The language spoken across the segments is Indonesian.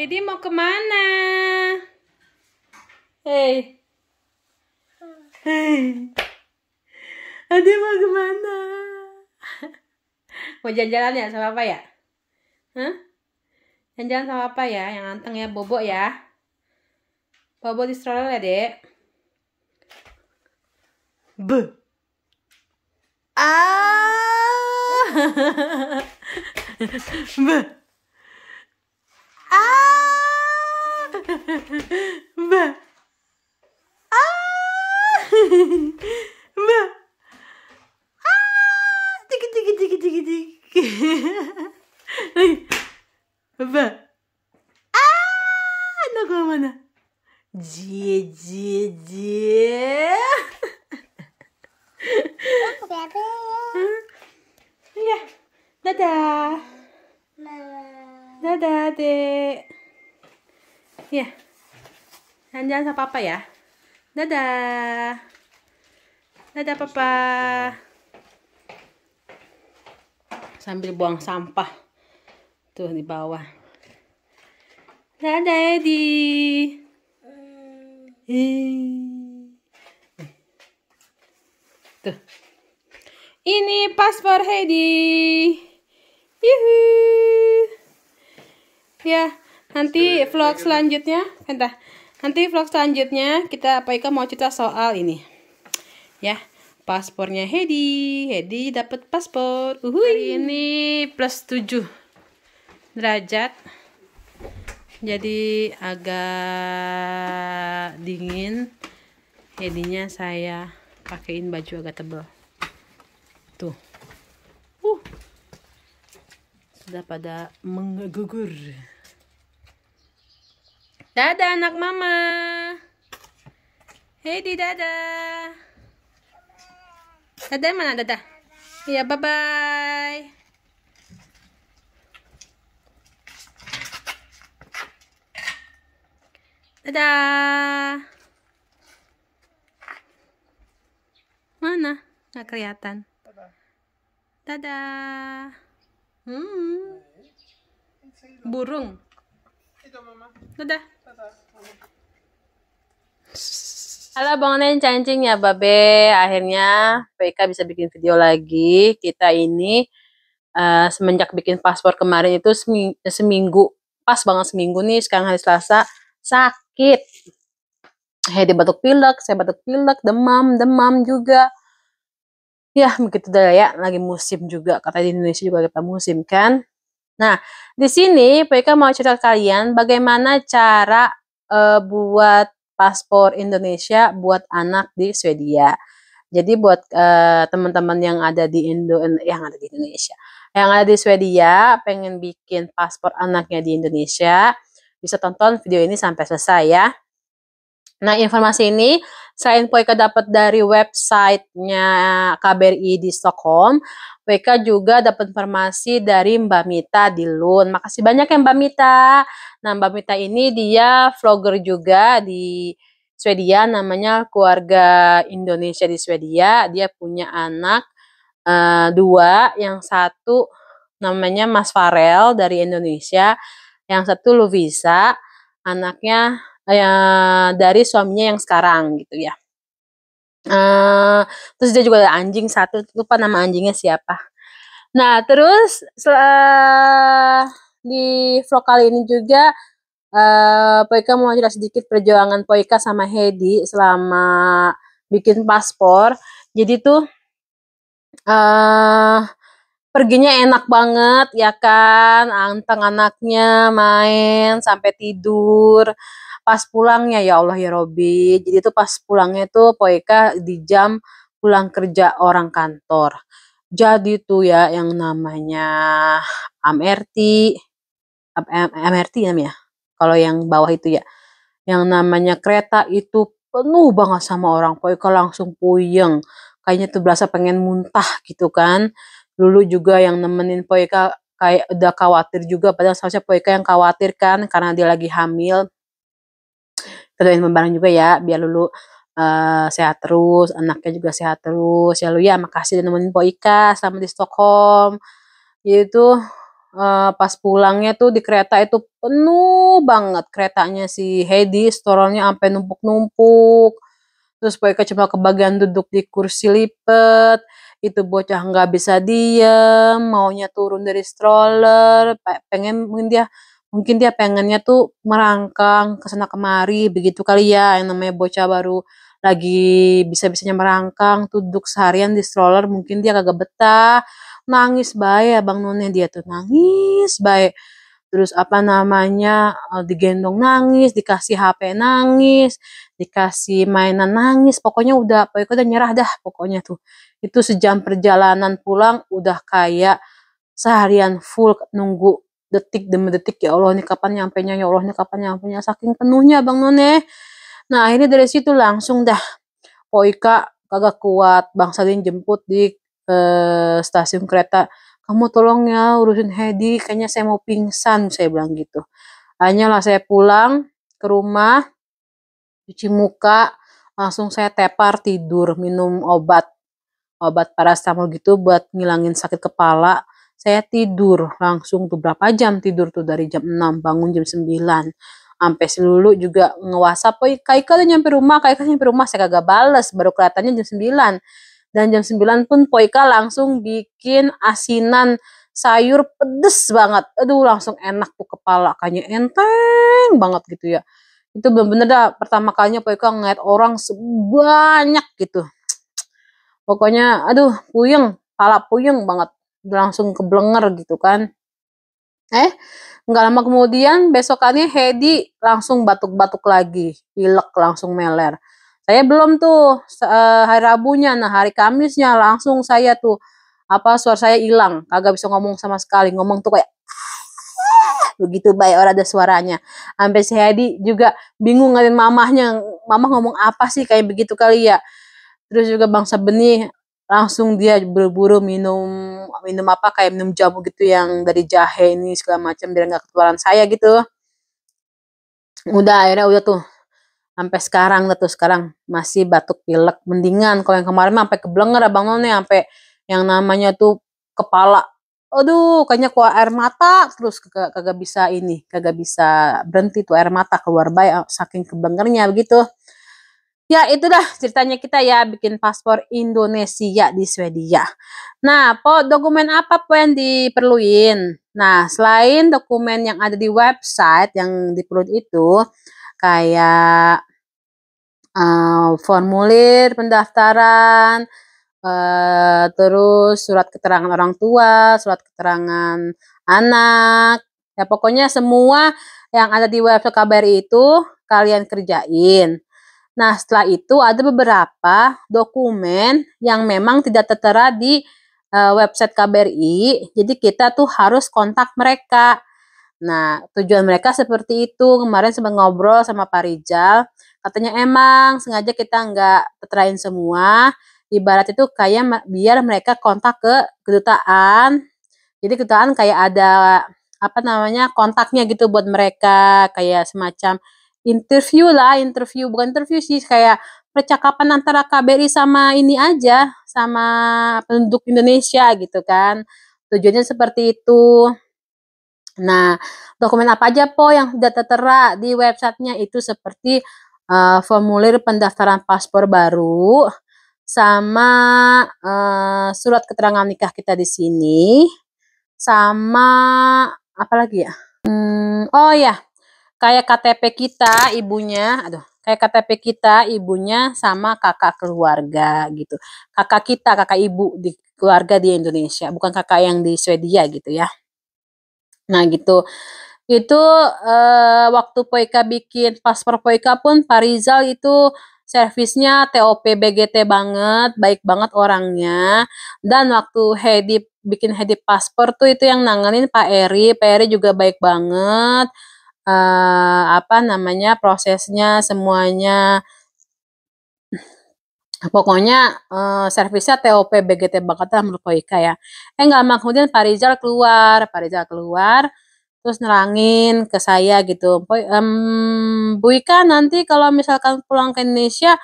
Hedi mau kemana? Hei. Ade mau kemana? Mau jalan-jalan ya sama apa ya? Hah? Jalan-jalan sama apa ya? Yang anteng ya, Bobo ya. Bobo di stroller ya, Dek. Anak mana? Iya, dadah. Dadah, Dek. Ya, jangan sama papa ya. Dadah. Dadah, papa. Sambil buang sampah. Tuh di bawah. Dadah, Edi. Tuh. Ini paspor Hedi. Yuhu. Ya, nanti vlog selanjutnya, nanti vlog selanjutnya kita mau cerita soal ini. Ya, paspornya Hedi. Hedi dapat paspor. Hari ini plus 7 derajat. Jadi agak dingin. Hedinya saya pakein baju agak tebal. Tuh. Sudah pada menggugur. Dadah anak mama. Hedi dadah. Dadah mana dadah? Iya, bye-bye. Dadah. Mana? Nggak kelihatan. Dadah. Burung. Dadah. Halo Bang Nen cancing ya Babe. Akhirnya PK bisa bikin video lagi. Kita ini semenjak bikin paspor kemarin itu seminggu. Pas banget seminggu nih. Sekarang hari Selasa. Sakit. Hedi batuk pilek. Saya batuk pilek. Demam juga. Ya begitu dah ya, lagi musim juga, kata di Indonesia juga lagi musim kan. Nah, di sini PK mau cerita kalian bagaimana cara buat paspor Indonesia buat anak di Swedia. Jadi buat teman-teman yang ada di Indonesia, yang ada di Swedia pengen bikin paspor anaknya di Indonesia, bisa tonton video ini sampai selesai ya. Nah, informasi ini selain Poika dapat dari websitenya KBRI di Stockholm, Poika juga dapat informasi dari Mbak Mita di Lund. Makasih banyak ya Mbak Mita. Nah, Mbak Mita ini dia vlogger juga di Swedia, namanya Keluarga Indonesia di Swedia. Dia punya anak 2, yang satu namanya Mas Farel dari Indonesia, yang satu Luvisa, anaknya dari suaminya yang sekarang gitu ya. Terus dia juga ada anjing satu, lupa nama anjingnya siapa. Nah terus di vlog kali ini juga Poika mau cerita sedikit perjuangan Poika sama Hedi selama bikin paspor. Jadi tuh perginya enak banget ya kan, anteng anaknya main sampai tidur. Pas pulangnya ya Allah ya Robi, jadi tuh pas pulangnya tuh Poika di jam pulang kerja orang kantor. Jadi tuh ya yang namanya MRT namanya, kalau yang bawah itu ya, yang namanya kereta itu penuh banget sama orang. Poika langsung puyeng, kayaknya tuh berasa pengen muntah gitu kan. Dulu juga yang nemenin Poika kayak udah khawatir juga, padahal seharusnya Poika yang khawatir kan karena dia lagi hamil. Kita doain bareng juga ya biar Lulu sehat terus, anaknya juga sehat terus ya Lu ya. Makasih udah nemenin Poika selama di Stockholm. Yaitu pas pulangnya tuh di kereta itu penuh banget keretanya si Heidi, storolnya sampai numpuk-numpuk. Terus Boyka cuma kebagian duduk di kursi lipat. Itu bocah nggak bisa diem, maunya turun dari stroller, pengen mungkin dia pengennya tuh merangkang ke sana kemari, begitu kali ya, yang namanya bocah baru lagi bisa-bisanya merangkang, tuh duduk seharian di stroller, mungkin dia kagak betah, nangis bae Bang None, dia tuh nangis bae. Terus apa namanya, digendong nangis, dikasih HP nangis, dikasih mainan nangis, pokoknya udah nyerah dah pokoknya tuh. Itu sejam perjalanan pulang udah kayak seharian full nunggu detik demi detik, ya Allah nih kapan nyampenya, ya Allah nih kapan nyampenya, saking penuhnya Bang None. Nah ini dari situ langsung dah Poika kagak kuat, Bang Salim jemput di stasiun kereta. Kamu tolong ya urusin Hedi, kayaknya saya mau pingsan, saya bilang gitu. Hanyalah saya pulang ke rumah, cuci muka, langsung saya tepar tidur, minum obat paracetamol gitu buat ngilangin sakit kepala. Saya tidur langsung tuh berapa jam tidur tuh, dari jam 6 bangun jam 9. Sampai si Lulu juga nge-WhatsApp, "Oi, Kaika udah nyampe rumah, Kaika nyampe rumah." Saya kagak bales, baru kelihatannya jam 9. Dan jam 9 pun Poika langsung bikin asinan sayur pedes banget. Aduh, langsung enak tuh kepala, kayaknya enteng banget gitu ya. Itu bener-bener dah pertama kalinya Poika ngeliat orang sebanyak gitu. Pokoknya aduh puyeng, kepala puyeng banget. Langsung keblenger gitu kan. Nggak lama kemudian besokannya Hedi langsung batuk-batuk lagi, pilek langsung meler. Saya belum tuh hari Rabunya, nah hari Kamisnya langsung saya tuh suara saya hilang, kagak bisa ngomong sama sekali, ngomong tuh kayak begitu baik orang ada suaranya. Sampai si Hedi juga bingung ngeliatin mamahnya, mamah ngomong apa sih kayak begitu kali ya. Terus juga Bangsa Benih langsung dia buru-buru minum apa kayak minum jamu gitu yang dari jahe ini segala macam biar nggak ketularan saya gitu. Udah akhirnya udah tuh sampai sekarang masih batuk pilek, mendingan. Kalau yang kemarin sampai keblenger Abang None, sampai yang namanya tuh kepala, aduh kayaknya keluar air mata terus, kagak bisa berhenti tuh air mata keluar baik saking keblengernya begitu. Ya itulah ceritanya kita ya bikin paspor Indonesia di Swedia. Nah, dokumen apa yang diperluin? Nah, selain dokumen yang ada di website yang diperluin itu, kayak formulir pendaftaran, terus surat keterangan orang tua, surat keterangan anak, ya pokoknya semua yang ada di website KBRI itu kalian kerjain. Nah, setelah itu ada beberapa dokumen yang memang tidak tertera di website KBRI, jadi kita tuh harus kontak mereka. Nah, tujuan mereka seperti itu. Kemarin sempat ngobrol sama Pak Rizal, katanya emang sengaja kita nggak terterain semua, ibarat itu kayak biar mereka kontak ke kedutaan. Jadi kedutaan kayak ada kontaknya gitu buat mereka, kayak semacam interview bukan interview sih, kayak percakapan antara KBRI sama ini aja, sama penduduk Indonesia gitu kan. Tujuannya seperti itu. Nah, dokumen apa aja yang sudah tertera di websitenya itu seperti formulir pendaftaran paspor baru, sama surat keterangan nikah kita di sini, sama apa lagi ya? Oh ya, kayak KTP kita ibunya, kayak KTP kita ibunya sama kakak keluarga gitu. Kakak ibu di keluarga di Indonesia, bukan kakak yang di Swedia gitu ya. Nah gitu. Itu waktu Poika bikin paspor Poika pun Pak Rizal itu servisnya TOP BGT banget, baik banget orangnya. Dan waktu bikin Hedi paspor tuh itu yang nanganin Pak Eri. Pak Eri juga baik banget. Prosesnya semuanya. Pokoknya servisnya TOP BGT banget lah menurut Poika ya. Nggak lama kemudian Pak Rizal keluar, terus nerangin ke saya gitu, Bu Ika nanti kalau misalkan pulang ke Indonesia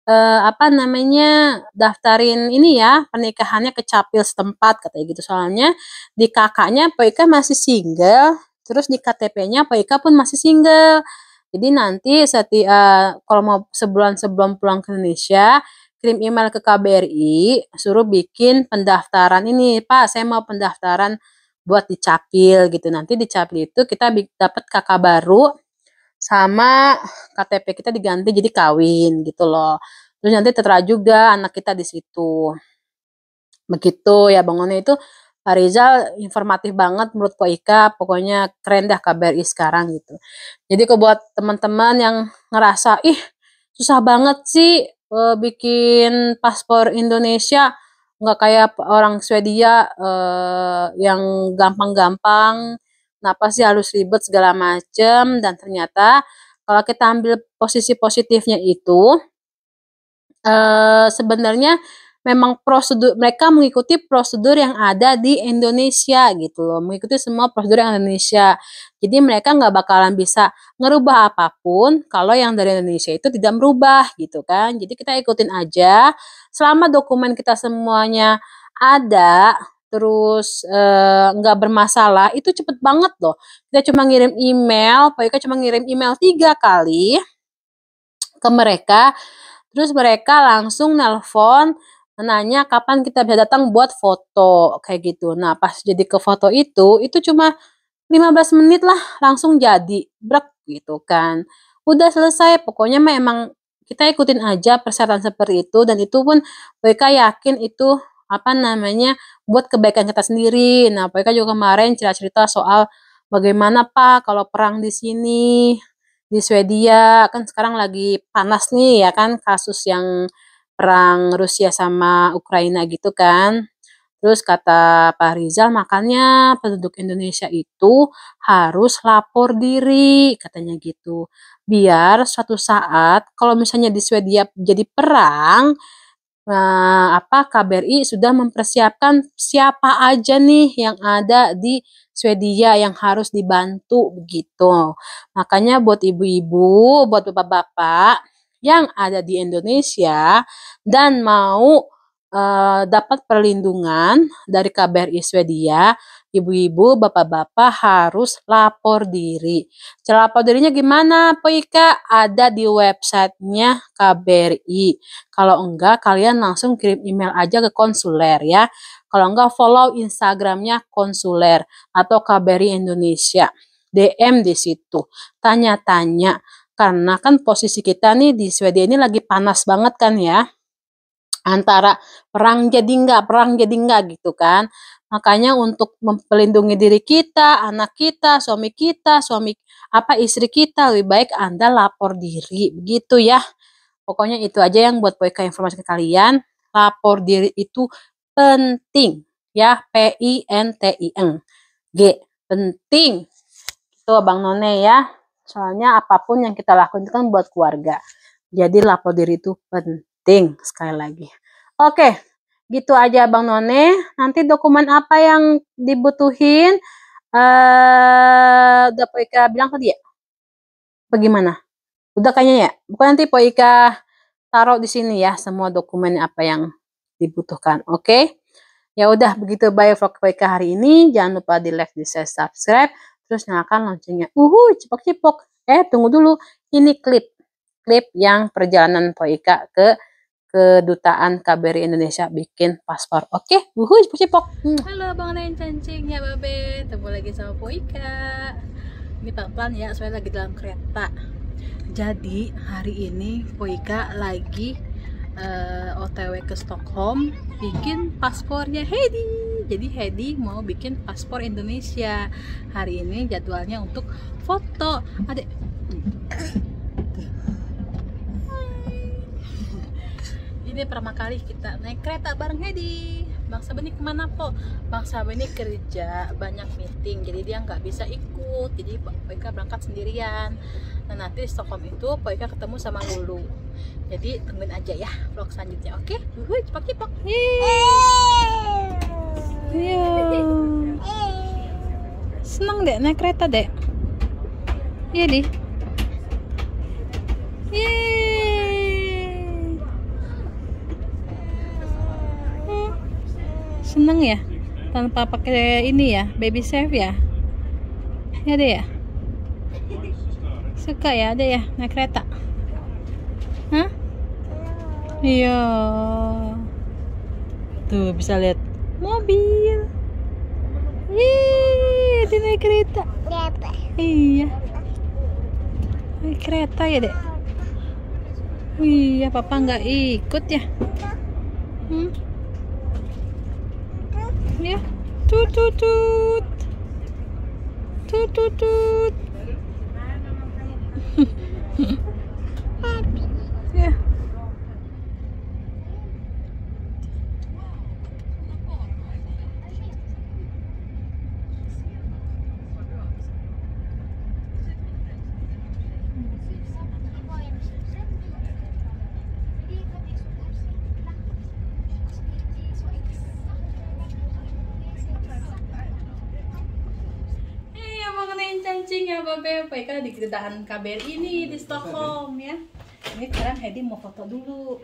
apa namanya, daftarin ini ya, pernikahannya ke capil setempat katanya gitu. Soalnya di kakaknya Pak Ika masih single, terus di KTP-nya Pak Ika pun masih single. Jadi nanti kalau mau sebulan sebelum pulang ke Indonesia, kirim email ke KBRI, suruh bikin pendaftaran ini, Pak, saya mau pendaftaran buat di capil gitu. Nanti di capil itu kita dapat kakak baru sama KTP kita diganti jadi kawin gitu loh. Terus nanti tertera juga anak kita di situ. Begitu ya Bang One, itu Pak Rizal informatif banget menurut Pak Ika, pokoknya keren dah KBRI sekarang gitu. Jadi kalau buat teman-teman yang ngerasa ih susah banget sih bikin paspor Indonesia, nggak kayak orang Swedia yang gampang-gampang, kenapa sih harus ribet segala macem. Dan ternyata kalau kita ambil posisi positifnya itu sebenarnya memang mereka mengikuti prosedur yang ada di Indonesia gitu loh, mengikuti semua prosedur yang Indonesia. Jadi mereka nggak bakalan bisa ngerubah apapun kalau yang dari Indonesia itu tidak merubah gitu kan. Jadi kita ikutin aja, selama dokumen kita semuanya ada, terus nggak bermasalah, itu cepet banget loh. Kita cuma ngirim email, Pak Ika cuma ngirim email 3 kali ke mereka, terus mereka langsung nelpon nanya kapan kita bisa datang buat foto kayak gitu. Nah, pas jadi ke foto itu cuma 15 menit lah langsung jadi brek gitu kan. Udah selesai, pokoknya memang kita ikutin aja persyaratan seperti itu, dan itu pun mereka yakin itu apa namanya buat kebaikan kita sendiri. Nah, mereka juga kemarin cerita-cerita soal bagaimana Pak kalau perang di sini di Swedia, kan sekarang lagi panas nih ya kan, kasus yang perang Rusia sama Ukraina gitu kan. Terus kata Pak Rizal, makanya penduduk Indonesia itu harus lapor diri, katanya gitu. Biar suatu saat kalau misalnya di Swedia jadi perang, KBRI sudah mempersiapkan siapa aja nih yang ada di Swedia yang harus dibantu begitu. Makanya buat ibu-ibu, buat bapak-bapak yang ada di Indonesia dan mau dapat perlindungan dari KBRI Swedia, ibu-ibu, bapak-bapak harus lapor diri. Cara lapor dirinya gimana, Po Ika? Ada di websitenya KBRI. Kalau enggak, kalian langsung kirim email aja ke konsuler ya. Kalau enggak, follow Instagramnya konsuler atau KBRI Indonesia. DM di situ, tanya-tanya. Karena kan posisi kita nih di Swedia ini lagi panas banget kan ya. Antara perang jadi enggak gitu kan. Makanya untuk melindungi diri kita, anak kita, istri kita, lebih baik Anda lapor diri begitu ya. Pokoknya itu aja yang buat Poika informasi ke kalian. Lapor diri itu penting ya, PINTING G, penting. Itu Bang None ya. Soalnya apapun yang kita lakukan itu kan buat keluarga. Jadi lapor diri itu penting sekali lagi. Oke, gitu aja Bang None. Nanti dokumen apa yang dibutuhin udah Poika bilang tadi ya? Bagaimana? Udah kayaknya ya. Bukan, nanti Poika taruh di sini ya semua dokumen apa yang dibutuhkan. Oke? Ya udah, begitu baik vlog Poika hari ini. Jangan lupa di like, di share, subscribe, terus nyalakan loncengnya. Cipok-cipok. Tunggu dulu. Ini klip yang perjalanan Poika ke kedutaan KBRI Indonesia bikin paspor. Oke? Cipok-cipok. Halo Bang Nen Cancing ya Babe. Ketemu lagi sama Poika. Ini pelan-pelan ya, soalnya lagi dalam kereta. Jadi hari ini Poika lagi OTW ke Stockholm bikin paspornya Hedi. Jadi Hedi mau bikin paspor Indonesia. Hari ini jadwalnya untuk foto. Adek. Ini pertama kali kita naik kereta bareng Hedi. Bang Sabeni kemana po? Bang Sabeni kerja, banyak meeting, jadi dia nggak bisa ikut. Jadi Poika berangkat sendirian. Nah nanti di Stockholm itu Poika ketemu sama Lulu. Jadi tungguin aja ya vlog selanjutnya. Oke? Cepak-cepak. Senang deh naik kereta deh. Iya di. Seneng ya? Tanpa pakai ini ya, baby safe ya? Ya deh ya? Suka ya ada ya naik kereta? Hah? Iya. Tuh bisa lihat mobil. Ih, dia naik kereta. Iya. Naik kereta ya dek? Iya, papa nggak ikut ya? Ya, tut tut tut, tut tut tut. Ya. Cancing ya Babe, Paika di kedatangan KBRI ini di Stockholm ya. Ini sekarang Hedi mau foto dulu.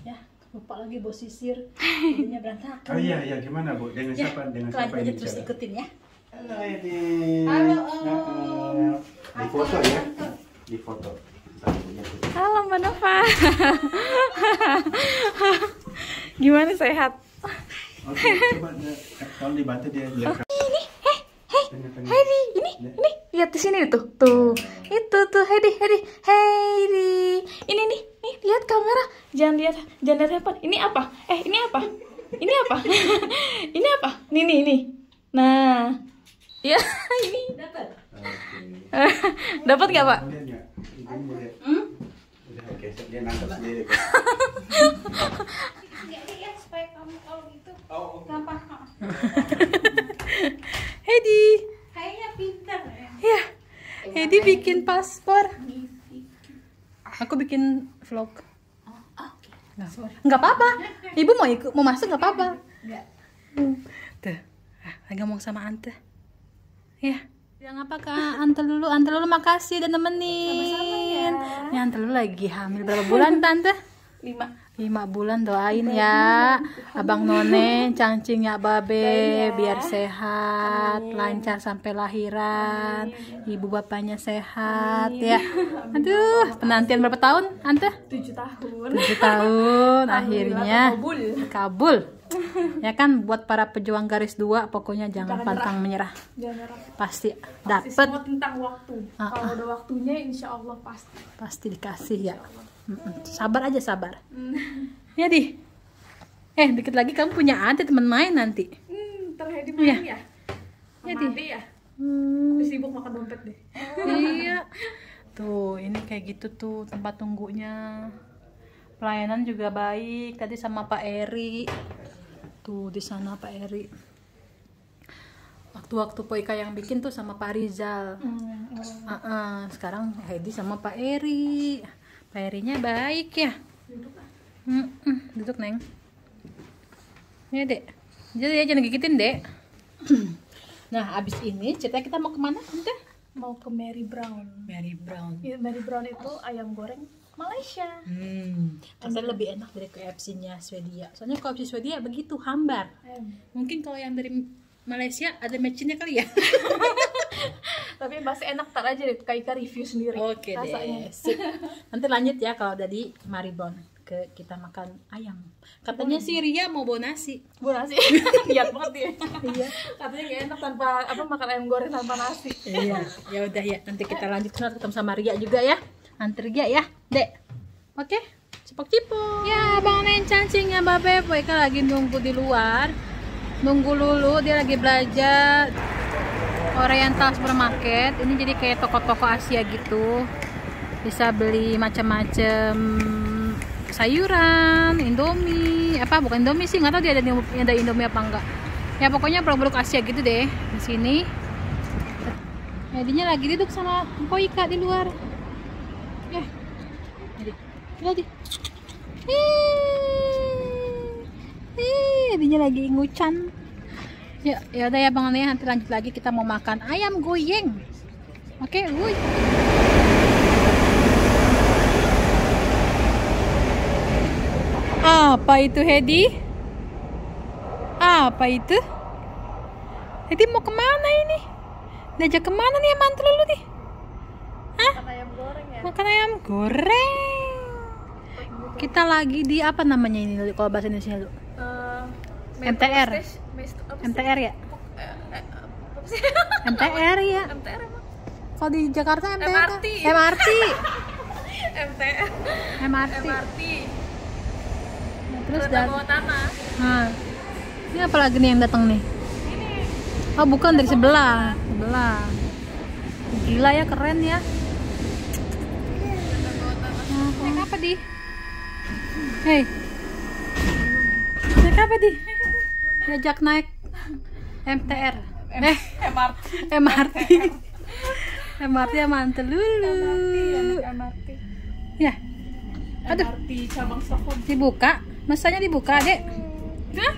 Ya, lupa lagi bawa sisir. Jadinya berantakan. Oh iya, gimana Bu? Dengan ya, siapa? Dengan siapa siapa aja ini terus bicara? ikutin ya. Halo Hedi. Halo Om. Di foto ya? Di foto. Halo Mbak Nova. Gimana sehat? Oke, coba tolong dibantu dia lihat. Heidi, ini, lihat di sini tuh, itu tuh Heidi, ini nih, lihat kamera, jangan lihat handphone. Ini apa? Ini apa? Ini apa? Ini apa? Nih, nah, ya ini dapat. Dapat nggak Pak? Oke, dia nangkep sendiri. Ya, supaya kamu kalau gitu gampang. Heidi, kayaknya pintar ya. ya, Heidi bikin paspor. Aku bikin vlog. Nggak apa-apa. Ibu mau masuk nggak apa-apa. Enggak. Tuh, lagi ngomong sama Ante. Ya. Yang apa Kak? Ante dulu makasih udah nemenin. Sama-sama ya. Ini Ante dulu lagi hamil berapa bulan Tante? 5 bulan, doain ya Abang None, Cangcing ya Babe biar sehat, lancar sampai lahiran, ibu bapaknya sehat ya. Aduh, penantian berapa tahun Ante? 7 tahun. 7 tahun akhirnya kabul. Ya kan, buat para pejuang garis 2 pokoknya jangan pantang menyerah. Jangan nyerah. Pasti Pasti dapat, semua tentang waktu. Kalau udah waktunya insya Allah pasti. pasti dikasih ya. Sabar aja, sabar. Ya di. Dikit lagi kamu punya Ante teman main nanti. Terhadi main ya. Ya, Sama Di. Ade ya. Terus sibuk makan dompet deh. Iya. Tuh, ini kayak gitu tuh tempat tunggunya. Pelayanan juga baik. Tadi sama Pak Eri. Tuh di sana Pak Eri. Waktu-waktu Poika yang bikin tuh sama Pak Rizal. Sekarang Heidi sama Pak Eri. Pak Erinya baik ya. Duduk Neng. Ya Dek. Jadi ya jangan gigitin Dek. Nah abis ini ceritanya kita mau kemana Tante? Mau ke Mary Brown. Mary Brown. Ya, Mary Brown itu ayam goreng Malaysia. Pasti lebih enak dari KFC-nya Swedia. Soalnya KFC Swedia begitu hambar. Mungkin kalau yang dari Malaysia ada match-nya kali ya. Tapi masih enak, tar aja deh Kaika review sendiri. Oke rasanya. deh. Sip. Nanti lanjut ya kalau udah di Maribon ke kita makan ayam. Katanya sih Ria mau bawa nasi. Bu nasi. Lihat banget dia. Iya. Katanya gak enak tanpa makan ayam goreng tanpa nasi. Iya. Ya udah ya, nanti kita lanjut ketemu sama Ria juga ya. Nanti Ria ya, Dek. Oke? Cipok-cipok. Ya, Bang Nen Cangcing ya Babe, Poika lagi nunggu di luar. Nunggu Lulu, dia lagi belajar Oriental Supermarket. Ini jadi kayak toko-toko Asia gitu. Bisa beli macam-macam sayuran, Indomie, apa bukan Indomie sih, nggak tahu dia ada Indomie apa enggak. Ya pokoknya produk-produk Asia gitu deh di sini. Jadinya lagi duduk sama Poika di luar. Ya. Jadi. Jadinya lagi ngucan. Ya udah ya Bang Nia, nanti lanjut lagi kita mau makan ayam goyeng. Oke, wuih. Apa itu Hedi? Apa Apa itu? Jadi mau kemana ini? Diajak kemana nih mantu lu nih? Hah? Makan ayam goreng ya. Makan ayam goreng. Kita lagi di apa namanya ini kalau bahasa Indonesia lu? MTR. MTR ya? MTR ya. MTR emang. Kalau di Jakarta MTR. MRT. MRT. MTR. MRT. MRT. Nah, terus Kereta bawah tanah. Nah, ini apa lagi nih yang datang nih? Oh bukan, dari sebelah. Gila ya, keren ya. Naik apa di? Hei, naik apa di? Diajak naik MTR. MRT. MRT ya mantel dulu. MRT. Ya. Aduh, MRT cabang Stockholm. dibuka. Masanya dibuka, Dek. Hah?